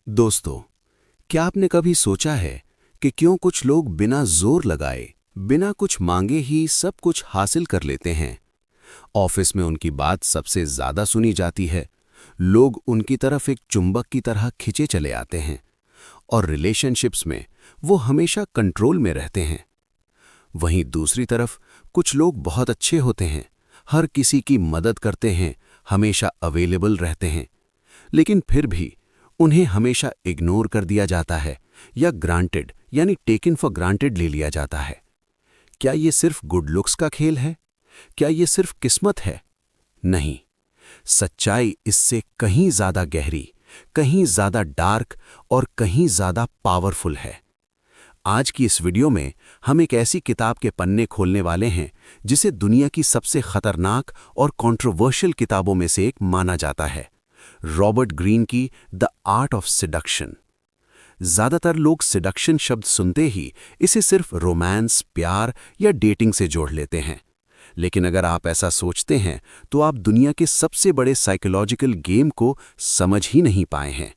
दोस्तों, क्या आपने कभी सोचा है कि क्यों कुछ लोग बिना जोर लगाए, बिना कुछ मांगे ही सब कुछ हासिल कर लेते हैं? ऑफिस में उनकी बात सबसे ज्यादा सुनी जाती है, लोग उनकी तरफ एक चुंबक की तरह खिंचे चले आते हैं और रिलेशनशिप्स में वो हमेशा कंट्रोल में रहते हैं। वहीं दूसरी तरफ कुछ लोग बहुत अच्छे होते हैं, हर किसी की मदद करते हैं, हमेशा अवेलेबल रहते हैं, लेकिन फिर भी उन्हें हमेशा इग्नोर कर दिया जाता है या ग्रांटेड यानी टेकन फॉर ग्रांटेड ले लिया जाता है। क्या ये सिर्फ गुड लुक्स का खेल है? क्या ये सिर्फ किस्मत है? नहीं, सच्चाई इससे कहीं ज्यादा गहरी, कहीं ज्यादा डार्क और कहीं ज्यादा पावरफुल है। आज की इस वीडियो में हम एक ऐसी किताब के पन्ने खोलने वाले हैं जिसे दुनिया की सबसे खतरनाक और कंट्रोवर्शियल किताबों में से एक माना जाता है, रॉबर्ट ग्रीन की द आर्ट ऑफ सिडक्शन। ज्यादातर लोग सिडक्शन शब्द सुनते ही इसे सिर्फ रोमांस, प्यार या डेटिंग से जोड़ लेते हैं। लेकिन अगर आप ऐसा सोचते हैं तो आप दुनिया के सबसे बड़े साइकोलॉजिकल गेम को समझ ही नहीं पाए हैं।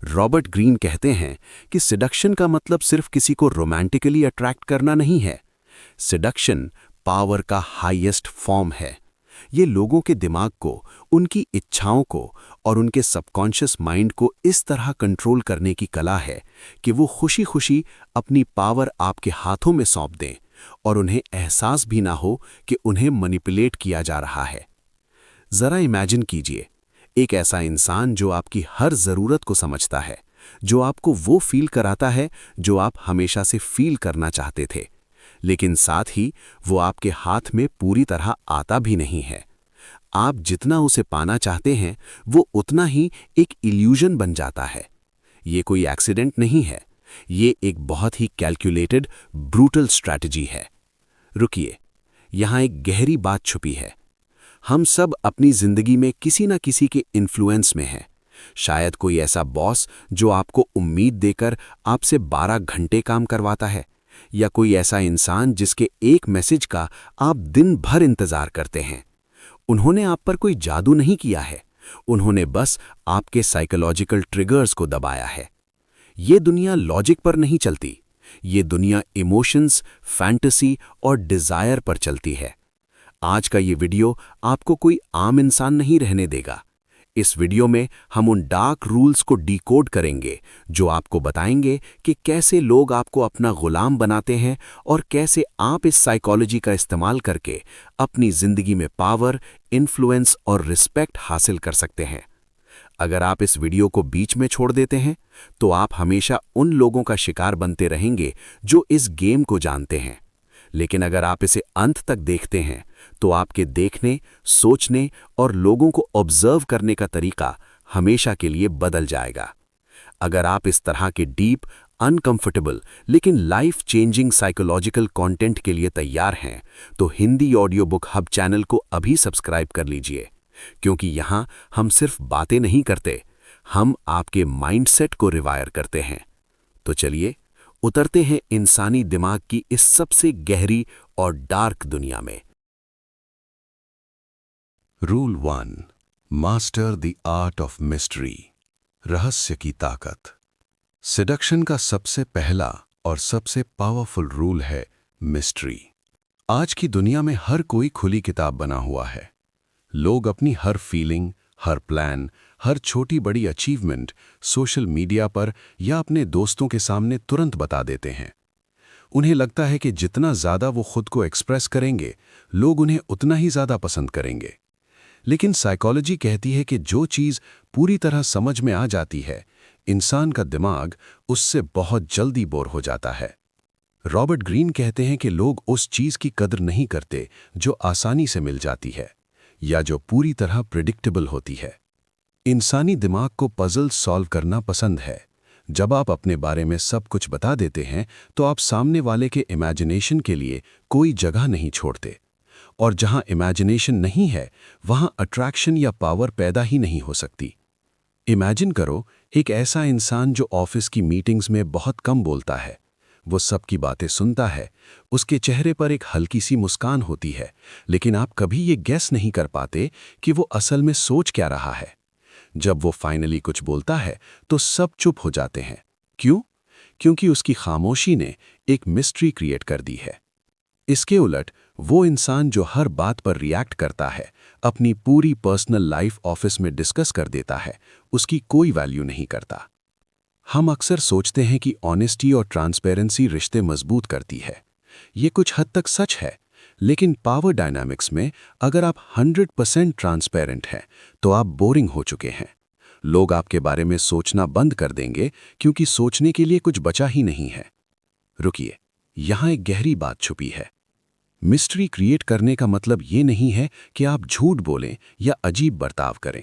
रॉबर्ट ग्रीन कहते हैं कि सिडक्शन का मतलब सिर्फ किसी को रोमांटिकली अट्रैक्ट करना नहीं है। सिडक्शन पावर का हाईएस्ट फॉर्म है। ये लोगों के दिमाग को, उनकी इच्छाओं को और उनके सबकॉन्शियस माइंड को इस तरह कंट्रोल करने की कला है कि वो खुशी खुशी अपनी पावर आपके हाथों में सौंप दें और उन्हें एहसास भी ना हो कि उन्हें मैनिपुलेट किया जा रहा है। जरा इमेजिन कीजिए, एक ऐसा इंसान जो आपकी हर जरूरत को समझता है, जो आपको वो फील कराता है जो आप हमेशा से फील करना चाहते थे, लेकिन साथ ही वो आपके हाथ में पूरी तरह आता भी नहीं है। आप जितना उसे पाना चाहते हैं वो उतना ही एक इल्यूजन बन जाता है। ये कोई एक्सीडेंट नहीं है, ये एक बहुत ही कैलकुलेटेड ब्रूटल स्ट्रैटेजी है। रुकिए, यहाँ एक गहरी बात छुपी है। हम सब अपनी जिंदगी में किसी न किसी के इन्फ्लुएंस में हैं। शायद कोई ऐसा बॉस जो आपको उम्मीद देकर आपसे 12 घंटे काम करवाता है, या कोई ऐसा इंसान जिसके एक मैसेज का आप दिन भर इंतजार करते हैं। उन्होंने आप पर कोई जादू नहीं किया है, उन्होंने बस आपके साइकोलॉजिकल ट्रिगर्स को दबाया है। ये दुनिया लॉजिक पर नहीं चलती, ये दुनिया इमोशंस, फैंटेसी और डिजायर पर चलती है। आज का ये वीडियो आपको कोई आम इंसान नहीं रहने देगा। इस वीडियो में हम उन डार्क रूल्स को डिकोड करेंगे जो आपको बताएंगे कि कैसे लोग आपको अपना गुलाम बनाते हैं और कैसे आप इस साइकोलॉजी का इस्तेमाल करके अपनी जिंदगी में पावर, इन्फ्लुएंस और रिस्पेक्ट हासिल कर सकते हैं। अगर आप इस वीडियो को बीच में छोड़ देते हैं तो आप हमेशा उन लोगों का शिकार बनते रहेंगे जो इस गेम को जानते हैं। लेकिन अगर आप इसे अंत तक देखते हैं तो आपके देखने, सोचने और लोगों को ऑब्जर्व करने का तरीका हमेशा के लिए बदल जाएगा। अगर आप इस तरह के डीप, अनकंफर्टेबल लेकिन लाइफ चेंजिंग साइकोलॉजिकल कंटेंट के लिए तैयार हैं तो Hindi audio book hub channel को अभी सब्सक्राइब कर लीजिए, क्योंकि यहाँ हम सिर्फ बातें नहीं करते, हम आपके माइंडसेट को रिवायर करते हैं। तो चलिए उतरते हैं इंसानी दिमाग की इस सबसे गहरी और डार्क दुनिया में। Rule 1, master the art of mystery, रहस्य की ताकत। सिडक्शन का सबसे पहला और सबसे पावरफुल रूल है मिस्ट्री। आज की दुनिया में हर कोई खुली किताब बना हुआ है। लोग अपनी हर फीलिंग, हर प्लान, हर छोटी बड़ी अचीवमेंट सोशल मीडिया पर या अपने दोस्तों के सामने तुरंत बता देते हैं। उन्हें लगता है कि जितना ज़्यादा वो खुद को एक्सप्रेस करेंगे, लोग उन्हें उतना ही ज़्यादा पसंद करेंगे। लेकिन साइकोलॉजी कहती है कि जो चीज़ पूरी तरह समझ में आ जाती है, इंसान का दिमाग उससे बहुत जल्दी बोर हो जाता है। रॉबर्ट ग्रीन कहते हैं कि लोग उस चीज़ की कदर नहीं करते जो आसानी से मिल जाती है या जो पूरी तरह प्रिडिक्टेबल होती है। इंसानी दिमाग को पजल सॉल्व करना पसंद है। जब आप अपने बारे में सब कुछ बता देते हैं तो आप सामने वाले के इमेजिनेशन के लिए कोई जगह नहीं छोड़ते, और जहां इमेजिनेशन नहीं है वहां अट्रैक्शन या पावर पैदा ही नहीं हो सकती। इमेजिन करो एक ऐसा इंसान जो ऑफिस की मीटिंग्स में बहुत कम बोलता है, वो सबकी बातें सुनता है, उसके चेहरे पर एक हल्की सी मुस्कान होती है, लेकिन आप कभी ये गेस नहीं कर पाते कि वो असल में सोच क्या रहा है। जब वो फाइनली कुछ बोलता है तो सब चुप हो जाते हैं। क्यों? क्योंकि उसकी खामोशी ने एक मिस्ट्री क्रिएट कर दी है। इसके उलट वो इंसान जो हर बात पर रिएक्ट करता है, अपनी पूरी पर्सनल लाइफ ऑफिस में डिस्कस कर देता है, उसकी कोई वैल्यू नहीं करता। हम अक्सर सोचते हैं कि ऑनेस्टी और ट्रांसपेरेंसी रिश्ते मजबूत करती है। ये कुछ हद तक सच है, लेकिन पावर डायनामिक्स में अगर आप 100% ट्रांसपेरेंट हैं तो आप बोरिंग हो चुके हैं। लोग आपके बारे में सोचना बंद कर देंगे क्योंकि सोचने के लिए कुछ बचा ही नहीं है। रुकिए, यहां एक गहरी बात छुपी है। मिस्ट्री क्रिएट करने का मतलब ये नहीं है कि आप झूठ बोलें या अजीब बर्ताव करें।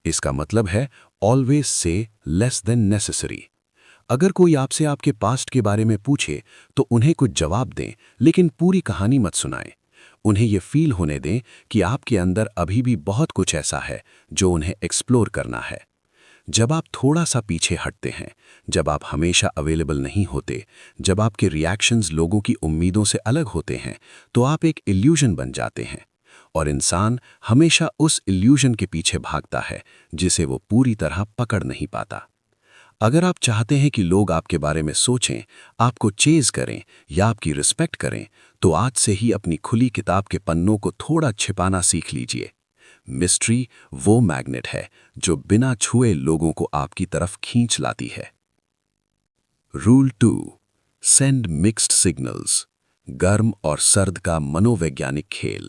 इसका मतलब है always say less than necessary. अगर कोई आपसे आपके पास्ट के बारे में पूछे तो उन्हें कुछ जवाब दें, लेकिन पूरी कहानी मत सुनाएं। उन्हें ये फील होने दें कि आपके अंदर अभी भी बहुत कुछ ऐसा है जो उन्हें एक्सप्लोर करना है। जब आप थोड़ा सा पीछे हटते हैं, जब आप हमेशा अवेलेबल नहीं होते, जब आपके रिएक्शंस लोगों की उम्मीदों से अलग होते हैं, तो आप एक इल्यूजन बन जाते हैं। और इंसान हमेशा उस इल्यूजन के पीछे भागता है जिसे वो पूरी तरह पकड़ नहीं पाता। अगर आप चाहते हैं कि लोग आपके बारे में सोचें, आपको चेज करें या आपकी रिस्पेक्ट करें, तो आज से ही अपनी खुली किताब के पन्नों को थोड़ा छिपाना सीख लीजिए। मिस्ट्री वो मैग्नेट है जो बिना छुए लोगों को आपकी तरफ खींच लाती है। Rule 2, send mixed signals. गर्म और सर्द का मनोवैज्ञानिक खेल।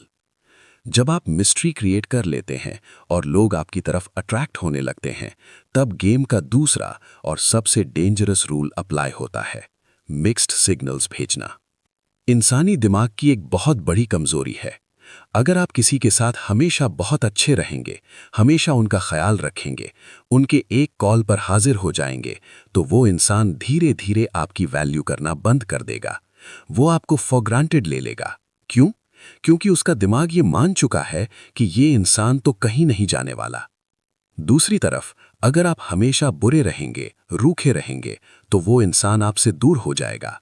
जब आप मिस्ट्री क्रिएट कर लेते हैं और लोग आपकी तरफ अट्रैक्ट होने लगते हैं, तब गेम का दूसरा और सबसे डेंजरस रूल अप्लाई होता है, मिक्स्ड सिग्नल्स भेजना। इंसानी दिमाग की एक बहुत बड़ी कमजोरी है। अगर आप किसी के साथ हमेशा बहुत अच्छे रहेंगे, हमेशा उनका ख्याल रखेंगे, उनके एक कॉल पर हाजिर हो जाएंगे, तो वो इंसान धीरे धीरे आपकी वैल्यू करना बंद कर देगा। वो आपको फॉर ग्रांटेड ले लेगा। क्यों? क्योंकि उसका दिमाग ये मान चुका है कि ये इंसान तो कहीं नहीं जाने वाला। दूसरी तरफ, अगर आप हमेशा बुरे रहेंगे, रूखे रहेंगे, तो वो इंसान आपसे दूर हो जाएगा।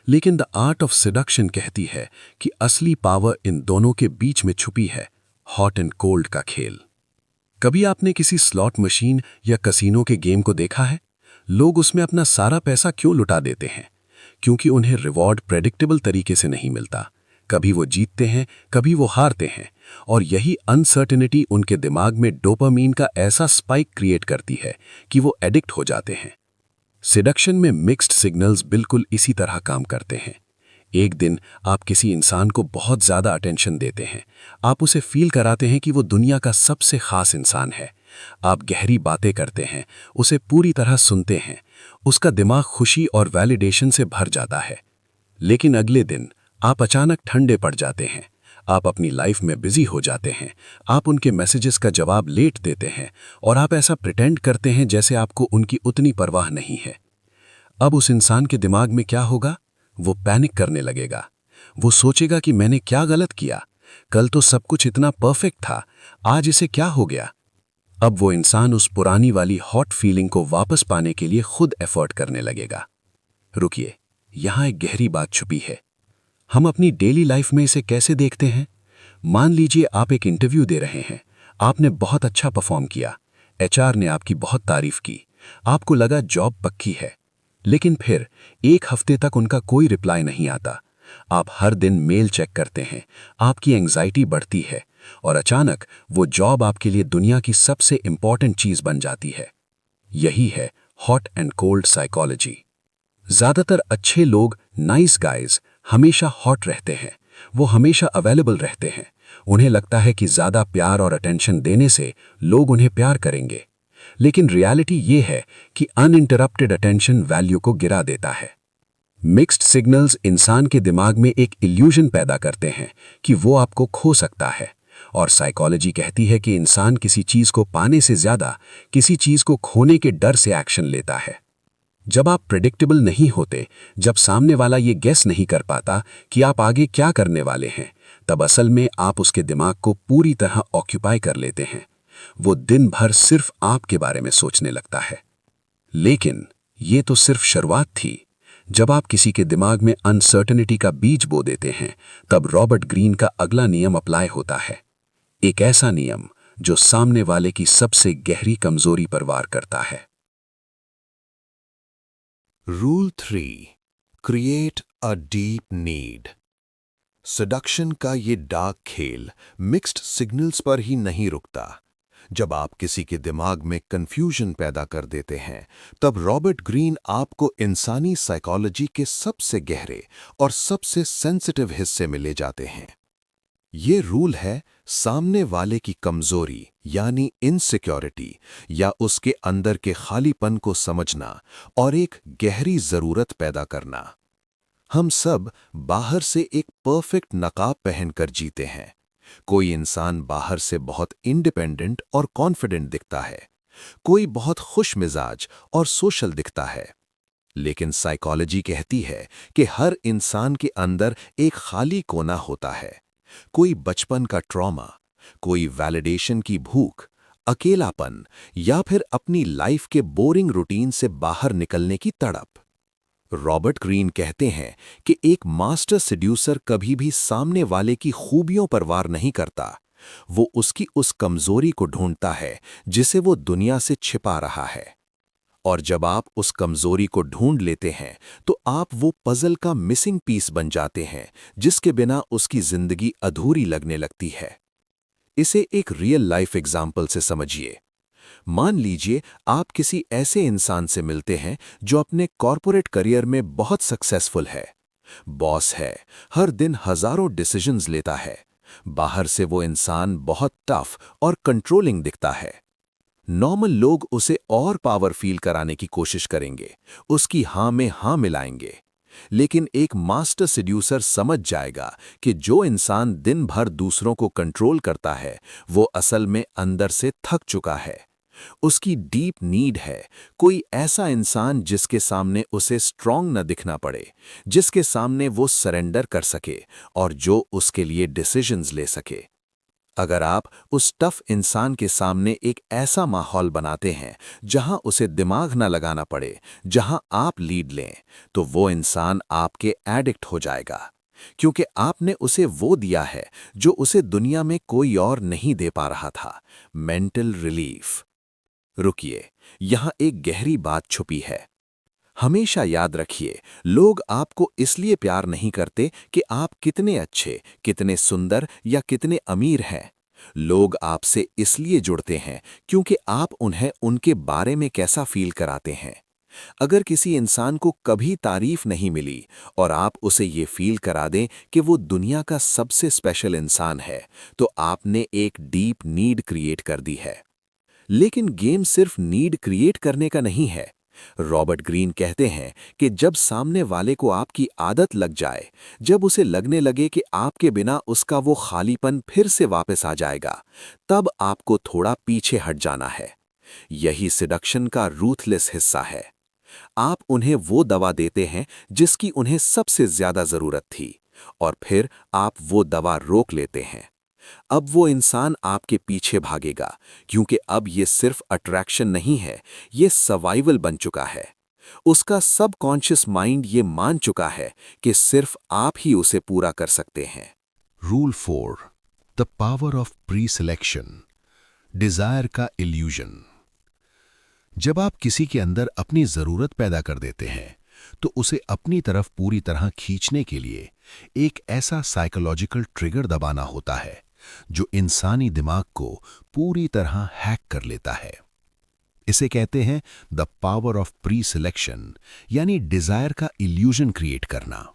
लेकिन द आर्ट ऑफ सेडक्शन कहती है कि असली पावर इन दोनों के बीच में छुपी है, हॉट एंड कोल्ड का खेल। कभी आपने किसी स्लॉट मशीन या कसीनो के गेम को देखा है? लोग उसमें अपना सारा पैसा क्यों लुटा देते हैं? क्योंकि उन्हें रिवॉर्ड प्रेडिक्टेबल तरीके से नहीं मिलता। कभी वो जीतते हैं, कभी वो हारते हैं, और यही अनसर्टेनिटी उनके दिमाग में डोपामीन का ऐसा स्पाइक क्रिएट करती है कि वो एडिक्ट हो जाते हैं। सेडक्शन में मिक्स्ड सिग्नल्स बिल्कुल इसी तरह काम करते हैं। एक दिन आप किसी इंसान को बहुत ज़्यादा अटेंशन देते हैं। आप उसे फील कराते हैं कि वो दुनिया का सबसे खास इंसान है। आप गहरी बातें करते हैं, उसे पूरी तरह सुनते हैं। उसका दिमाग खुशी और वैलिडेशन से भर जाता है। लेकिन अगले दिन आप अचानक ठंडे पड़ जाते हैं। आप अपनी लाइफ में बिजी हो जाते हैं। आप उनके मैसेजेस का जवाब लेट देते हैं और आप ऐसा प्रिटेंड करते हैं जैसे आपको उनकी उतनी परवाह नहीं है। अब उस इंसान के दिमाग में क्या होगा? वो पैनिक करने लगेगा। वो सोचेगा कि मैंने क्या गलत किया? कल तो सब कुछ इतना परफेक्ट था, आज इसे क्या हो गया? अब वो इंसान उस पुरानी वाली हॉट फीलिंग को वापस पाने के लिए खुद एफर्ट करने लगेगा। रुकिए, यहां एक गहरी बात छुपी है। हम अपनी डेली लाइफ में इसे कैसे देखते हैं? मान लीजिए आप एक इंटरव्यू दे रहे हैं। आपने बहुत अच्छा परफॉर्म किया। एचआर ने आपकी बहुत तारीफ की। आपको लगा जॉब पक्की है। लेकिन फिर एक हफ्ते तक उनका कोई रिप्लाई नहीं आता। आप हर दिन मेल चेक करते हैं। आपकी एंग्जाइटी बढ़ती है और अचानक वो जॉब आपके लिए दुनिया की सबसे इंपॉर्टेंट चीज बन जाती है। यही है हॉट एंड कोल्ड साइकोलॉजी। ज्यादातर अच्छे लोग, नाइस गाइज, हमेशा हॉट रहते हैं। वो हमेशा अवेलेबल रहते हैं। उन्हें लगता है कि ज्यादा प्यार और अटेंशन देने से लोग उन्हें प्यार करेंगे। लेकिन रियलिटी ये है कि अनइंटरप्टेड अटेंशन वैल्यू को गिरा देता है। मिक्स्ड सिग्नल्स इंसान के दिमाग में एक इल्यूजन पैदा करते हैं कि वो आपको खो सकता है, और साइकोलॉजी कहती है कि इंसान किसी चीज को पाने से ज्यादा किसी चीज को खोने के डर से एक्शन लेता है। जब आप प्रेडिक्टेबल नहीं होते, जब सामने वाला ये गेस नहीं कर पाता कि आप आगे क्या करने वाले हैं, तब असल में आप उसके दिमाग को पूरी तरह ऑक्यूपाई कर लेते हैं। वो दिन भर सिर्फ आपके बारे में सोचने लगता है। लेकिन ये तो सिर्फ शुरुआत थी। जब आप किसी के दिमाग में अनसर्टेनिटी का बीज बो देते हैं, तब रॉबर्ट ग्रीन का अगला नियम अप्लाई होता है। एक ऐसा नियम जो सामने वाले की सबसे गहरी कमजोरी पर वार करता है। Rule 3, create a deep need. Seduction का ये डार्क खेल मिक्स्ड सिग्नल्स पर ही नहीं रुकता। जब आप किसी के दिमाग में कंफ्यूजन पैदा कर देते हैं, तब रॉबर्ट ग्रीन आपको इंसानी साइकोलॉजी के सबसे गहरे और सबसे सेंसिटिव हिस्से में ले जाते हैं। ये रूल है सामने वाले की कमजोरी यानी इनसिक्योरिटी या उसके अंदर के खालीपन को समझना और एक गहरी जरूरत पैदा करना। हम सब बाहर से एक परफेक्ट नकाब पहनकर जीते हैं। कोई इंसान बाहर से बहुत इंडिपेंडेंट और कॉन्फिडेंट दिखता है, कोई बहुत खुश मिजाज और सोशल दिखता है। लेकिन साइकोलॉजी कहती है कि हर इंसान के अंदर एक खाली कोना होता है। कोई बचपन का ट्रॉमा, कोई वैलिडेशन की भूख, अकेलापन या फिर अपनी लाइफ के बोरिंग रूटीन से बाहर निकलने की तड़प। रॉबर्ट ग्रीन कहते हैं कि एक मास्टर सेड्यूसर कभी भी सामने वाले की खूबियों पर वार नहीं करता। वो उसकी उस कमजोरी को ढूंढता है जिसे वो दुनिया से छिपा रहा है। और जब आप उस कमजोरी को ढूंढ लेते हैं तो आप वो पजल का मिसिंग पीस बन जाते हैं जिसके बिना उसकी जिंदगी अधूरी लगने लगती है। इसे एक रियल लाइफ एग्जाम्पल से समझिए। मान लीजिए आप किसी ऐसे इंसान से मिलते हैं जो अपने कॉर्पोरेट करियर में बहुत सक्सेसफुल है, बॉस है, हर दिन हजारों डिसीजंस लेता है। बाहर से वो इंसान बहुत टफ और कंट्रोलिंग दिखता है। नॉर्मल लोग उसे और पावर फील कराने की कोशिश करेंगे, उसकी हाँ में हाँ मिलाएंगे। लेकिन एक मास्टर सेड्यूसर समझ जाएगा कि जो इंसान दिन भर दूसरों को कंट्रोल करता है वो असल में अंदर से थक चुका है। उसकी डीप नीड है कोई ऐसा इंसान जिसके सामने उसे स्ट्रांग न दिखना पड़े, जिसके सामने वो सरेंडर कर सके और जो उसके लिए डिसीजंस ले सके। अगर आप उस टफ इंसान के सामने एक ऐसा माहौल बनाते हैं जहां उसे दिमाग न लगाना पड़े, जहां आप लीड लें, तो वो इंसान आपके एडिक्ट हो जाएगा, क्योंकि आपने उसे वो दिया है जो उसे दुनिया में कोई और नहीं दे पा रहा था, मेंटल रिलीफ। रुकिए, यहां एक गहरी बात छुपी है। हमेशा याद रखिए, लोग आपको इसलिए प्यार नहीं करते कि आप कितने अच्छे, कितने सुंदर या कितने अमीर हैं। लोग आपसे इसलिए जुड़ते हैं क्योंकि आप उन्हें उनके बारे में कैसा फील कराते हैं। अगर किसी इंसान को कभी तारीफ नहीं मिली और आप उसे ये फील करा दें कि वो दुनिया का सबसे स्पेशल इंसान है, तो आपने एक डीप नीड क्रिएट कर दी है। लेकिन गेम सिर्फ नीड क्रिएट करने का नहीं है। रॉबर्ट ग्रीन कहते हैं कि जब सामने वाले को आपकी आदत लग जाए, जब उसे लगने लगे कि आपके बिना उसका वो खालीपन फिर से वापस आ जाएगा, तब आपको थोड़ा पीछे हट जाना है। यही सिडक्शन का रूथलेस हिस्सा है। आप उन्हें वो दवा देते हैं जिसकी उन्हें सबसे ज्यादा जरूरत थी, और फिर आप वो दवा रोक लेते हैं। अब वो इंसान आपके पीछे भागेगा, क्योंकि अब ये सिर्फ अट्रैक्शन नहीं है, ये सर्वाइवल बन चुका है। उसका सबकॉन्शियस माइंड ये मान चुका है कि सिर्फ आप ही उसे पूरा कर सकते हैं। Rule 4, the power of pre selection, desire का इल्यूजन। जब आप किसी के अंदर अपनी जरूरत पैदा कर देते हैं तो उसे अपनी तरफ पूरी तरह खींचने के लिए एक ऐसा साइकोलॉजिकल ट्रिगर दबाना होता है जो इंसानी दिमाग को पूरी तरह हैक कर लेता है। इसे कहते हैं the power of pre selection, यानी डिजायर का इल्यूजन क्रिएट करना।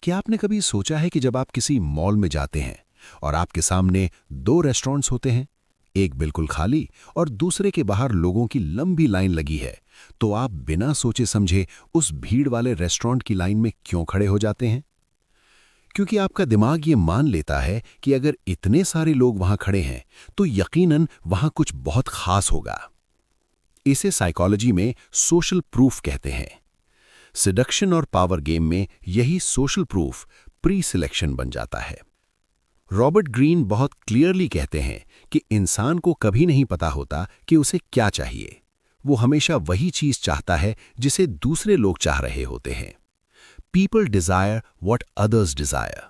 क्या आपने कभी सोचा है कि जब आप किसी मॉल में जाते हैं और आपके सामने दो रेस्टोरेंट्स होते हैं, एक बिल्कुल खाली और दूसरे के बाहर लोगों की लंबी लाइन लगी है, तो आप बिना सोचे समझे उस भीड़ वाले रेस्टोरेंट की लाइन में क्यों खड़े हो जाते हैं? क्योंकि आपका दिमाग ये मान लेता है कि अगर इतने सारे लोग वहां खड़े हैं तो यकीनन वहां कुछ बहुत खास होगा। इसे साइकोलॉजी में सोशल प्रूफ कहते हैं। सिडक्शन और पावर गेम में यही सोशल प्रूफ प्री सिलेक्शन बन जाता है। रॉबर्ट ग्रीन बहुत क्लियरली कहते हैं कि इंसान को कभी नहीं पता होता कि उसे क्या चाहिए। वो हमेशा वही चीज चाहता है जिसे दूसरे लोग चाह रहे होते हैं। People desire what others desire.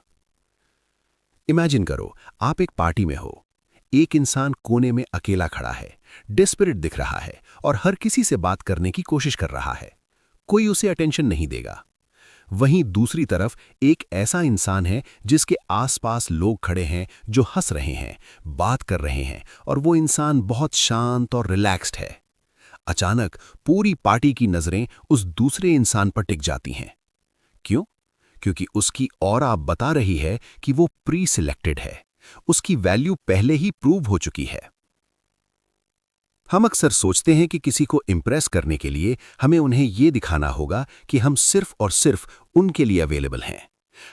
Imagine करो, आप एक पार्टी में हो, एक इंसान कोने में अकेला खड़ा है, डेस्परेट दिख रहा है और हर किसी से बात करने की कोशिश कर रहा है। कोई उसे अटेंशन नहीं देगा। वहीं दूसरी तरफ एक ऐसा इंसान है जिसके आसपास लोग खड़े हैं, जो हंस रहे हैं, बात कर रहे हैं, और वो इंसान बहुत शांत और रिलैक्स्ड है। अचानक पूरी पार्टी की नजरें उस दूसरे इंसान पर टिक जाती हैं। क्यों? क्योंकि उसकी ऑरा बता रही है कि वो प्री सिलेक्टेड है, उसकी वैल्यू पहले ही प्रूव हो चुकी है। हम अक्सर सोचते हैं कि किसी को इम्प्रेस करने के लिए हमें उन्हें यह दिखाना होगा कि हम सिर्फ और सिर्फ उनके लिए अवेलेबल हैं।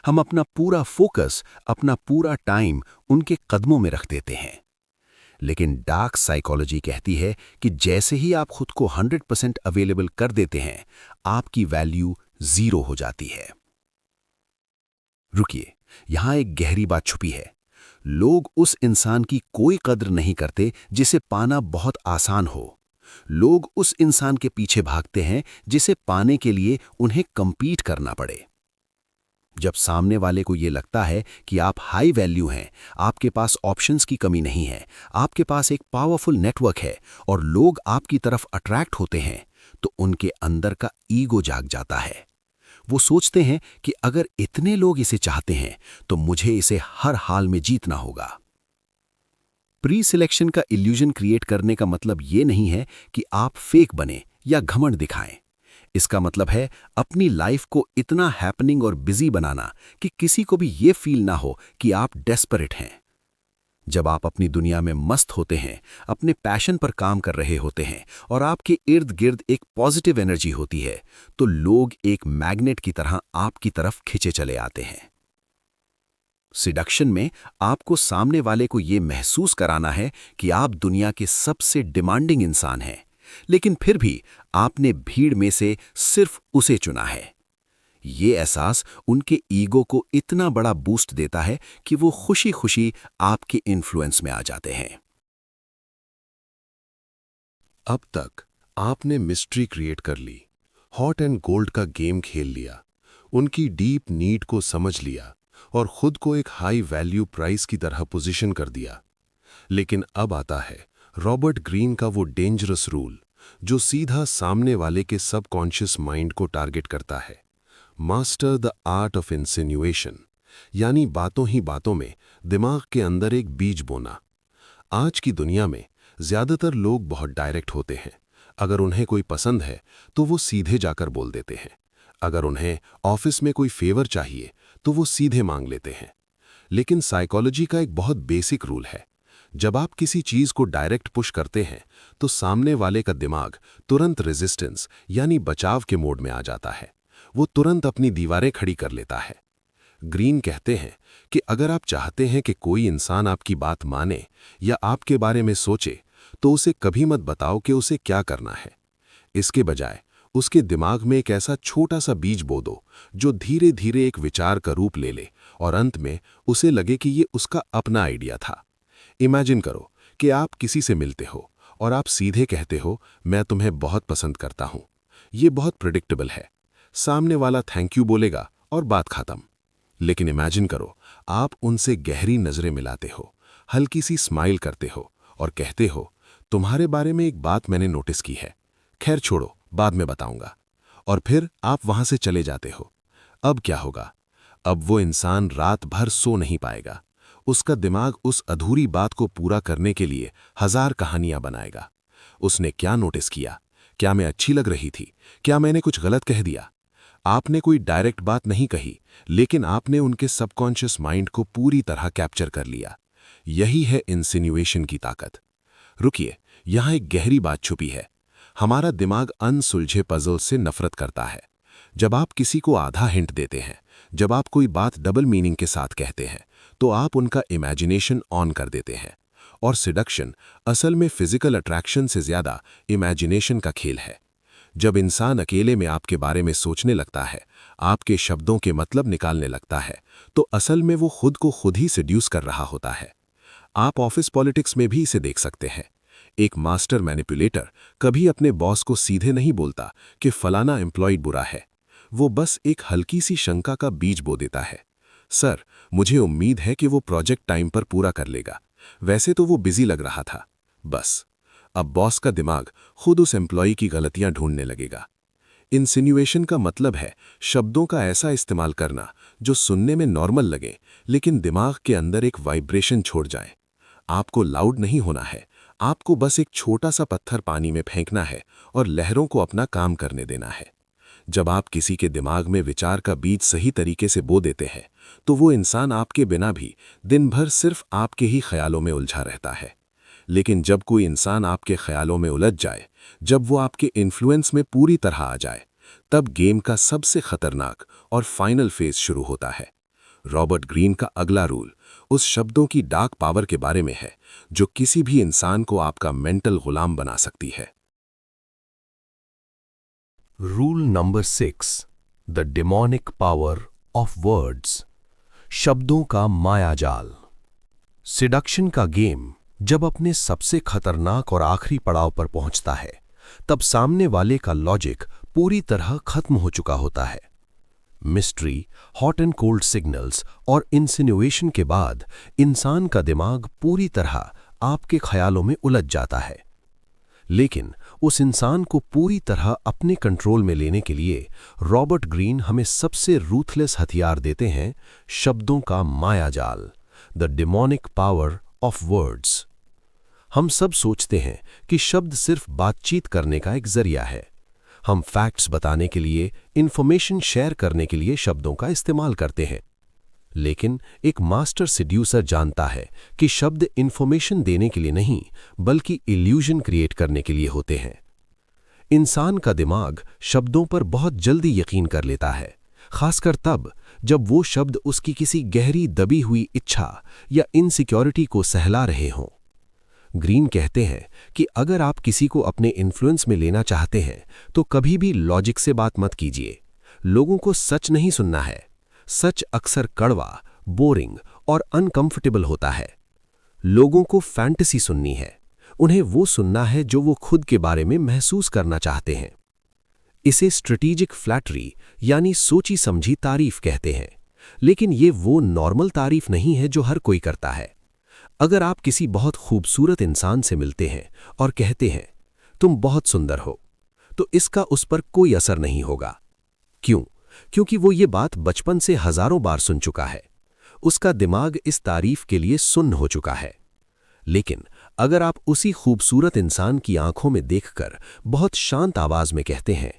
हम अपना पूरा फोकस, अपना पूरा टाइम उनके कदमों में रख देते हैं। लेकिन डार्क साइकोलॉजी कहती है कि जैसे ही आप खुद को 100% अवेलेबल कर देते हैं, आपकी वैल्यू 0 हो जाती है। रुकिए, यहां एक गहरी बात छुपी है। लोग उस इंसान की कोई कद्र नहीं करते जिसे पाना बहुत आसान हो। लोग उस इंसान के पीछे भागते हैं जिसे पाने के लिए उन्हें कंपीट करना पड़े। जब सामने वाले को यह लगता है कि आप हाई वैल्यू हैं, आपके पास ऑप्शंस की कमी नहीं है, आपके पास एक पावरफुल नेटवर्क है और लोग आपकी तरफ अट्रैक्ट होते हैं, तो उनके अंदर का ईगो जाग जाता है। वो सोचते हैं कि अगर इतने लोग इसे चाहते हैं तो मुझे इसे हर हाल में जीतना होगा। प्री सिलेक्शन का इल्यूजन क्रिएट करने का मतलब ये नहीं है कि आप फेक बने या घमंड दिखाएं। इसका मतलब है अपनी लाइफ को इतना हैपनिंग और बिजी बनाना कि किसी को भी ये फील ना हो कि आप डेस्परेट हैं। जब आप अपनी दुनिया में मस्त होते हैं, अपने पैशन पर काम कर रहे होते हैं और आपके इर्द गिर्द एक पॉजिटिव एनर्जी होती है, तो लोग एक मैग्नेट की तरह आपकी तरफ खिंचे चले आते हैं। सिडक्शन में आपको सामने वाले को यह महसूस कराना है कि आप दुनिया के सबसे डिमांडिंग इंसान हैं, लेकिन फिर भी आपने भीड़ में से सिर्फ उसे चुना है। ये एहसास उनके ईगो को इतना बड़ा बूस्ट देता है कि वो खुशी खुशी आपके इन्फ्लुएंस में आ जाते हैं। अब तक आपने मिस्ट्री क्रिएट कर ली, हॉट एंड गोल्ड का गेम खेल लिया, उनकी डीप नीड को समझ लिया और खुद को एक हाई वैल्यू प्राइस की तरह पोजीशन कर दिया। लेकिन अब आता है रॉबर्ट ग्रीन का वो डेंजरस रूल, जो सीधा सामने वाले के सबकॉन्शियस माइंड को टारगेट करता है। मास्टर द आर्ट ऑफ इंसिन्युएशन, यानी बातों ही बातों में दिमाग के अंदर एक बीज बोना। आज की दुनिया में ज्यादातर लोग बहुत डायरेक्ट होते हैं। अगर उन्हें कोई पसंद है तो वो सीधे जाकर बोल देते हैं। अगर उन्हें ऑफिस में कोई फेवर चाहिए तो वो सीधे मांग लेते हैं। लेकिन साइकोलॉजी का एक बहुत बेसिक रूल है, जब आप किसी चीज को डायरेक्ट पुश करते हैं तो सामने वाले का दिमाग तुरंत रेजिस्टेंस यानी बचाव के मोड में आ जाता है। वो तुरंत अपनी दीवारें खड़ी कर लेता है। ग्रीन कहते हैं कि अगर आप चाहते हैं कि कोई इंसान आपकी बात माने या आपके बारे में सोचे, तो उसे कभी मत बताओ कि उसे क्या करना है। इसके बजाय उसके दिमाग में एक ऐसा छोटा सा बीज बो दो जो धीरे धीरे एक विचार का रूप ले ले और अंत में उसे लगे कि ये उसका अपना आइडिया था। इमेजिन करो कि आप किसी से मिलते हो और आप सीधे कहते हो, मैं तुम्हें बहुत पसंद करता हूं। ये बहुत प्रेडिक्टेबल है। सामने वाला थैंक यू बोलेगा और बात खत्म। लेकिन इमेजिन करो, आप उनसे गहरी नजरें मिलाते हो, हल्की सी स्माइल करते हो और कहते हो, तुम्हारे बारे में एक बात मैंने नोटिस की है, खैर छोड़ो, बाद में बताऊंगा। और फिर आप वहां से चले जाते हो। अब क्या होगा? अब वो इंसान रात भर सो नहीं पाएगा। उसका दिमाग उस अधूरी बात को पूरा करने के लिए 1000 कहानियां बनाएगा। उसने क्या नोटिस किया? क्या मैं अच्छी लग रही थी? क्या मैंने कुछ गलत कह दिया? आपने कोई डायरेक्ट बात नहीं कही, लेकिन आपने उनके सबकॉन्शियस माइंड को पूरी तरह कैप्चर कर लिया। यही है इंसिन्युएशन की ताकत। रुकिए, यहां एक गहरी बात छुपी है। हमारा दिमाग अनसुलझे पजल से नफरत करता है। जब आप किसी को आधा हिंट देते हैं, जब आप कोई बात डबल मीनिंग के साथ कहते हैं, तो आप उनका इमेजिनेशन ऑन कर देते हैं। और सिडक्शन असल में फिजिकल अट्रैक्शन से ज्यादा इमेजिनेशन का खेल है। जब इंसान अकेले में आपके बारे में सोचने लगता है, आपके शब्दों के मतलब निकालने लगता है, तो असल में वो खुद को खुद ही सेड्यूस कर रहा होता है। आप ऑफिस पॉलिटिक्स में भी इसे देख सकते हैं। एक मास्टर मैनिपुलेटर कभी अपने बॉस को सीधे नहीं बोलता कि फलाना एम्प्लॉय बुरा है। वो बस एक हल्की सी शंका का बीज बो देता है। सर, मुझे उम्मीद है कि वो प्रोजेक्ट टाइम पर पूरा कर लेगा, वैसे तो वो बिजी लग रहा था। बस अब बॉस का दिमाग खुद उस एम्प्लॉई की गलतियां ढूंढने लगेगा। इंसिन्यूएशन का मतलब है शब्दों का ऐसा इस्तेमाल करना जो सुनने में नॉर्मल लगे लेकिन दिमाग के अंदर एक वाइब्रेशन छोड़ जाए। आपको लाउड नहीं होना है, आपको बस एक छोटा सा पत्थर पानी में फेंकना है और लहरों को अपना काम करने देना है। जब आप किसी के दिमाग में विचार का बीज सही तरीके से बो देते हैं तो वो इंसान आपके बिना भी दिन भर सिर्फ आपके ही ख्यालों में उलझा रहता है। लेकिन जब कोई इंसान आपके ख्यालों में उलझ जाए, जब वो आपके इन्फ्लुएंस में पूरी तरह आ जाए, तब गेम का सबसे खतरनाक और फाइनल फेज शुरू होता है। रॉबर्ट ग्रीन का अगला रूल उस शब्दों की डार्क पावर के बारे में है जो किसी भी इंसान को आपका मेंटल गुलाम बना सकती है। Rule number 6, the demonic power of words. शब्दों का मायाजाल। सिडक्शन का गेम जब अपने सबसे खतरनाक और आखिरी पड़ाव पर पहुंचता है, तब सामने वाले का लॉजिक पूरी तरह खत्म हो चुका होता है। Mystery, hot and cold signals और इंसिनुएशन के बाद इंसान का दिमाग पूरी तरह आपके ख्यालों में उलझ जाता है। लेकिन उस इंसान को पूरी तरह अपने कंट्रोल में लेने के लिए रॉबर्ट ग्रीन हमें सबसे रूथलेस हथियार देते हैं, शब्दों का मायाजाल, the demonic power of words. हम सब सोचते हैं कि शब्द सिर्फ बातचीत करने का एक जरिया है। हम फैक्ट्स बताने के लिए, इंफॉर्मेशन शेयर करने के लिए शब्दों का इस्तेमाल करते हैं। लेकिन एक मास्टर सेड्यूसर जानता है कि शब्द इंफॉर्मेशन देने के लिए नहीं, बल्कि इल्यूजन क्रिएट करने के लिए होते हैं। इंसान का दिमाग शब्दों पर बहुत जल्दी यकीन कर लेता है, खासकर तब जब वो शब्द उसकी किसी गहरी दबी हुई इच्छा या इनसिक्योरिटी को सहला रहे हों। ग्रीन कहते हैं कि अगर आप किसी को अपने इन्फ्लुएंस में लेना चाहते हैं तो कभी भी लॉजिक से बात मत कीजिए। लोगों को सच नहीं सुनना है। सच अक्सर कड़वा, बोरिंग और अनकंफर्टेबल होता है। लोगों को फैंटेसी सुननी है। उन्हें वो सुनना है जो वो खुद के बारे में महसूस करना चाहते हैं। इसे स्ट्रेटेजिक फ्लैटरी यानी सोची समझी तारीफ कहते हैं। लेकिन ये वो नॉर्मल तारीफ नहीं है जो हर कोई करता है। अगर आप किसी बहुत खूबसूरत इंसान से मिलते हैं और कहते हैं तुम बहुत सुंदर हो, तो इसका उस पर कोई असर नहीं होगा। क्यों? क्योंकि वो ये बात बचपन से हजारों बार सुन चुका है। उसका दिमाग इस तारीफ के लिए सुन्न हो चुका है। लेकिन अगर आप उसी खूबसूरत इंसान की आंखों में देखकर बहुत शांत आवाज में कहते हैं,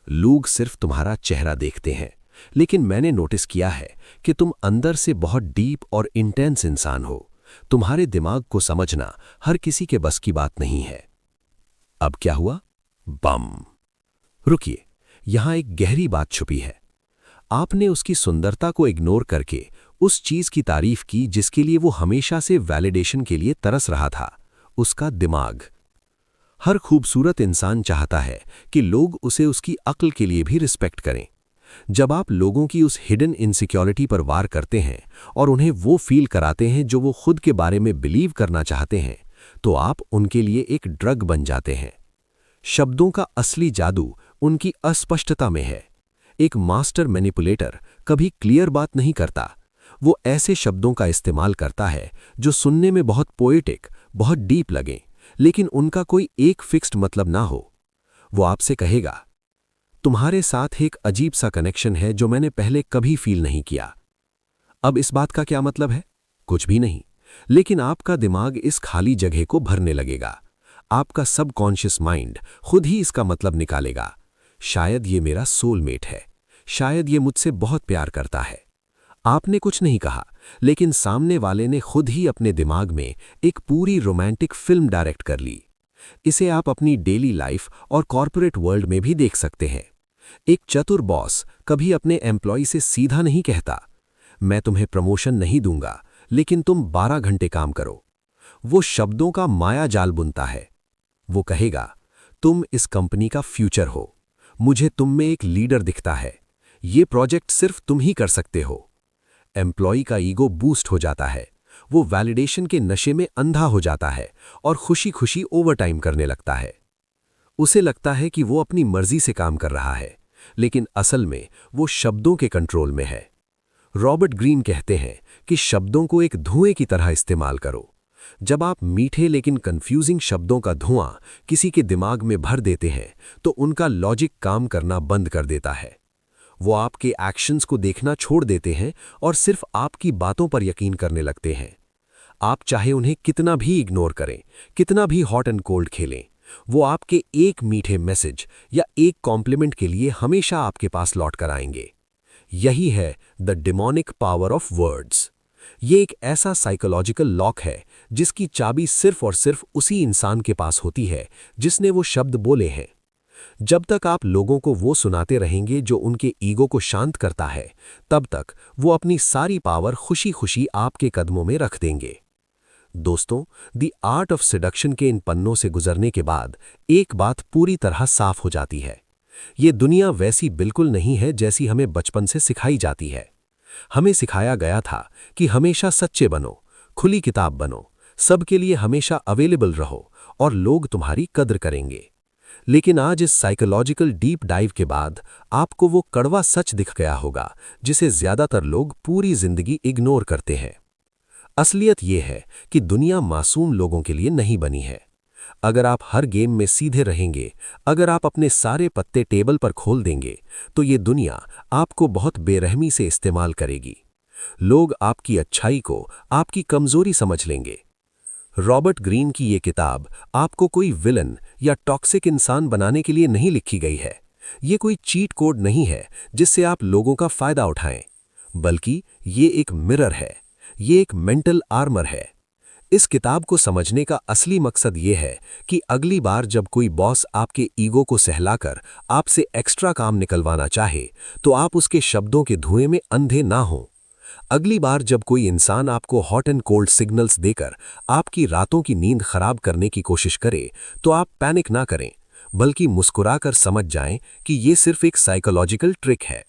लोग सिर्फ तुम्हारा चेहरा देखते हैं, लेकिन मैंने नोटिस किया है कि तुम अंदर से बहुत डीप और इंटेंस इंसान हो, तुम्हारे दिमाग को समझना हर किसी के बस की बात नहीं है। अब क्या हुआ? बम! रुकिए, यहां एक गहरी बात छुपी है। आपने उसकी सुंदरता को इग्नोर करके उस चीज की तारीफ की जिसके लिए वो हमेशा से वैलिडेशन के लिए तरस रहा था, उसका दिमाग। हर खूबसूरत इंसान चाहता है कि लोग उसे उसकी अक्ल के लिए भी रिस्पेक्ट करें। जब आप लोगों की उस हिडन इनसिक्योरिटी पर वार करते हैं और उन्हें वो फील कराते हैं जो वो खुद के बारे में बिलीव करना चाहते हैं, तो आप उनके लिए एक ड्रग बन जाते हैं। शब्दों का असली जादू उनकी अस्पष्टता में है। एक मास्टर मैनिपुलेटर कभी क्लियर बात नहीं करता। वो ऐसे शब्दों का इस्तेमाल करता है जो सुनने में बहुत पोएटिक, बहुत डीप लगें, लेकिन उनका कोई एक फिक्स्ड मतलब ना हो। वो आपसे कहेगा, तुम्हारे साथ एक अजीब सा कनेक्शन है जो मैंने पहले कभी फील नहीं किया। अब इस बात का क्या मतलब है? कुछ भी नहीं। लेकिन आपका दिमाग इस खाली जगह को भरने लगेगा। आपका सबकॉन्शियस माइंड खुद ही इसका मतलब निकालेगा। शायद ये मेरा सोलमेट है, शायद ये मुझसे बहुत प्यार करता है। आपने कुछ नहीं कहा, लेकिन सामने वाले ने खुद ही अपने दिमाग में एक पूरी रोमांटिक फिल्म डायरेक्ट कर ली। इसे आप अपनी डेली लाइफ और कॉर्पोरेट वर्ल्ड में भी देख सकते हैं। एक चतुर बॉस कभी अपने एम्प्लॉय से सीधा नहीं कहता, मैं तुम्हें प्रमोशन नहीं दूंगा, लेकिन तुम 12 घंटे काम करो। वो शब्दों का माया जाल बुनता है। वो कहेगा, तुम इस कंपनी का फ्यूचर हो, मुझे तुम में एक लीडर दिखता है, ये प्रोजेक्ट सिर्फ तुम ही कर सकते हो। एम्प्लॉय का ईगो बूस्ट हो जाता है। वो वैलिडेशन के नशे में अंधा हो जाता है और खुशी खुशी ओवरटाइम करने लगता है। उसे लगता है कि वो अपनी मर्जी से काम कर रहा है, लेकिन असल में वो शब्दों के कंट्रोल में है। रॉबर्ट ग्रीन कहते हैं कि शब्दों को एक धुएं की तरह इस्तेमाल करो। जब आप मीठे लेकिन कंफ्यूजिंग शब्दों का धुआं किसी के दिमाग में भर देते हैं तो उनका लॉजिक काम करना बंद कर देता है। वो आपके एक्शंस को देखना छोड़ देते हैं और सिर्फ आपकी बातों पर यकीन करने लगते हैं। आप चाहे उन्हें कितना भी इग्नोर करें, कितना भी हॉट एंड कोल्ड खेलें, वो आपके एक मीठे मैसेज या एक कॉम्प्लीमेंट के लिए हमेशा आपके पास लौट कर आएंगे। यही है the demonic power of words. ये एक ऐसा साइकोलॉजिकल लॉक है जिसकी चाबी सिर्फ और सिर्फ उसी इंसान के पास होती है जिसने वो शब्द बोले हैं। जब तक आप लोगों को वो सुनाते रहेंगे जो उनके ईगो को शांत करता है, तब तक वो अपनी सारी पावर खुशी खुशी आपके कदमों में रख देंगे। दोस्तों, द आर्ट ऑफ सेडक्शन के इन पन्नों से गुजरने के बाद एक बात पूरी तरह साफ हो जाती है। ये दुनिया वैसी बिल्कुल नहीं है जैसी हमें बचपन से सिखाई जाती है। हमें सिखाया गया था कि हमेशा सच्चे बनो, खुली किताब बनो, सबके लिए हमेशा अवेलेबल रहो और लोग तुम्हारी कद्र करेंगे। लेकिन आज इस साइकोलॉजिकल डीप डाइव के बाद आपको वो कड़वा सच दिख गया होगा जिसे ज्यादातर लोग पूरी जिंदगी इग्नोर करते हैं। असलियत ये है कि दुनिया मासूम लोगों के लिए नहीं बनी है। अगर आप हर गेम में सीधे रहेंगे, अगर आप अपने सारे पत्ते टेबल पर खोल देंगे, तो ये दुनिया आपको बहुत बेरहमी से इस्तेमाल करेगी। लोग आपकी अच्छाई को आपकी कमजोरी समझ लेंगे। रॉबर्ट ग्रीन की ये किताब आपको कोई विलन या टॉक्सिक इंसान बनाने के लिए नहीं लिखी गई है। ये कोई चीट कोड नहीं है जिससे आप लोगों का फायदा उठाएं, बल्कि ये एक मिरर है, ये एक मेंटल आर्मर है। इस किताब को समझने का असली मकसद ये है कि अगली बार जब कोई बॉस आपके ईगो को सहलाकर आपसे एक्स्ट्रा काम निकलवाना चाहे, तो आप उसके शब्दों के धुएं में अंधे ना हों। अगली बार जब कोई इंसान आपको हॉट एंड कोल्ड सिग्नल्स देकर आपकी रातों की नींद खराब करने की कोशिश करे, तो आप पैनिक ना करें, बल्कि मुस्कुराकर समझ जाएं कि ये सिर्फ एक साइकोलॉजिकल ट्रिक है।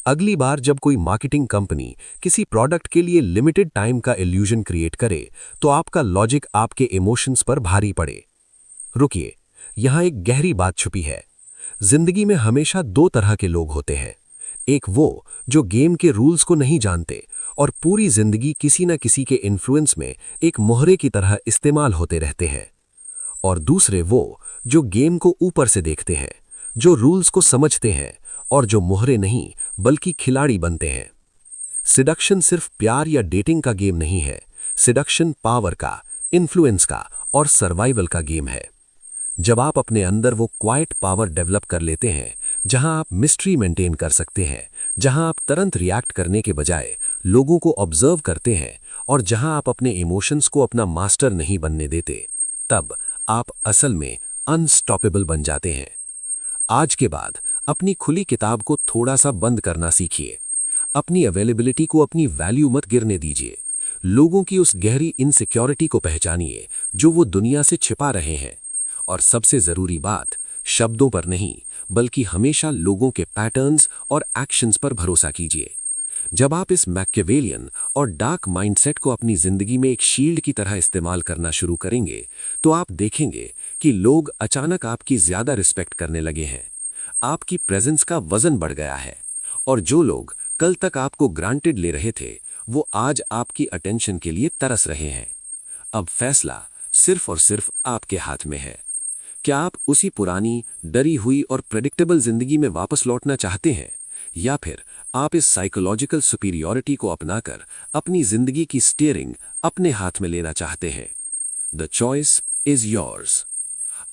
अगली बार जब कोई मार्केटिंग कंपनी किसी प्रोडक्ट के लिए लिमिटेड टाइम का इल्यूजन क्रिएट करे, तो आपका लॉजिक आपके इमोशंस पर भारी पड़े। रुकिए, यहां एक गहरी बात छुपी है। जिंदगी में हमेशा दो तरह के लोग होते हैं। एक वो जो गेम के रूल्स को नहीं जानते और पूरी जिंदगी किसी न किसी के इन्फ्लुएंस में एक मोहरे की तरह इस्तेमाल होते रहते हैं, और दूसरे वो जो गेम को ऊपर से देखते हैं, जो रूल्स को समझते हैं और जो मोहरे नहीं बल्कि खिलाड़ी बनते हैं। सिडक्शन सिर्फ प्यार या डेटिंग का गेम नहीं है। सिडक्शन पावर का, इन्फ्लुएंस का और सर्वाइवल का गेम है। जब आप अपने अंदर वो क्वाइट पावर डेवलप कर लेते हैं, जहां आप मिस्ट्री मेंटेन कर सकते हैं, जहां आप तुरंत रिएक्ट करने के बजाय लोगों को ऑब्जर्व करते हैं और जहां आप अपने इमोशंस को अपना मास्टर नहीं बनने देते, तब आप असल में अनस्टॉपेबल बन जाते हैं। आज के बाद अपनी खुली किताब को थोड़ा सा बंद करना सीखिए। अपनी अवेलेबिलिटी को अपनी वैल्यू मत गिरने दीजिए। लोगों की उस गहरी इनसिक्योरिटी को पहचानिए जो वो दुनिया से छिपा रहे हैं। और सबसे जरूरी बात, शब्दों पर नहीं बल्कि हमेशा लोगों के पैटर्न्स और एक्शंस पर भरोसा कीजिए। जब आप इस मैकियावेलियन और डार्क माइंडसेट को अपनी जिंदगी में एक शील्ड की तरह इस्तेमाल करना शुरू करेंगे, तो आप देखेंगे कि लोग अचानक आपकी ज्यादा रिस्पेक्ट करने लगे हैं। आपकी प्रेजेंस का वजन बढ़ गया है, और जो लोग कल तक आपको ग्रांटेड ले रहे थे, वो आज आपकी अटेंशन के लिए तरस रहे हैं। अब फैसला सिर्फ और सिर्फ आपके हाथ में है। क्या आप उसी पुरानी, डरी हुई और प्रेडिक्टेबल जिंदगी में वापस लौटना चाहते हैं, या फिर आप इस साइकोलॉजिकल सुपीरियॉरिटी को अपनाकर अपनी जिंदगी की स्टीयरिंग अपने हाथ में लेना चाहते हैं? The choice is yours.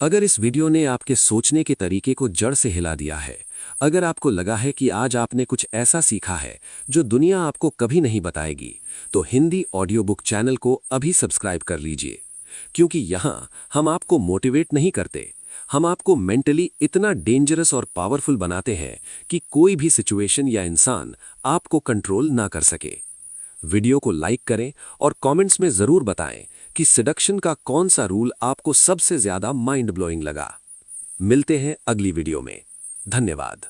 अगर इस वीडियो ने आपके सोचने के तरीके को जड़ से हिला दिया है, अगर आपको लगा है कि आज आपने कुछ ऐसा सीखा है जो दुनिया आपको कभी नहीं बताएगी, तो हिंदी ऑडियो बुक चैनल को अभी सब्सक्राइब कर लीजिए, क्योंकि यहां हम आपको मोटिवेट नहीं करते, हम आपको मेंटली इतना डेंजरस और पावरफुल बनाते हैं कि कोई भी सिचुएशन या इंसान आपको कंट्रोल ना कर सके। वीडियो को लाइक करें और कमेंट्स में जरूर बताएं कि सिडक्शन का कौन सा रूल आपको सबसे ज्यादा माइंड ब्लोइंग लगा। मिलते हैं अगली वीडियो में। धन्यवाद।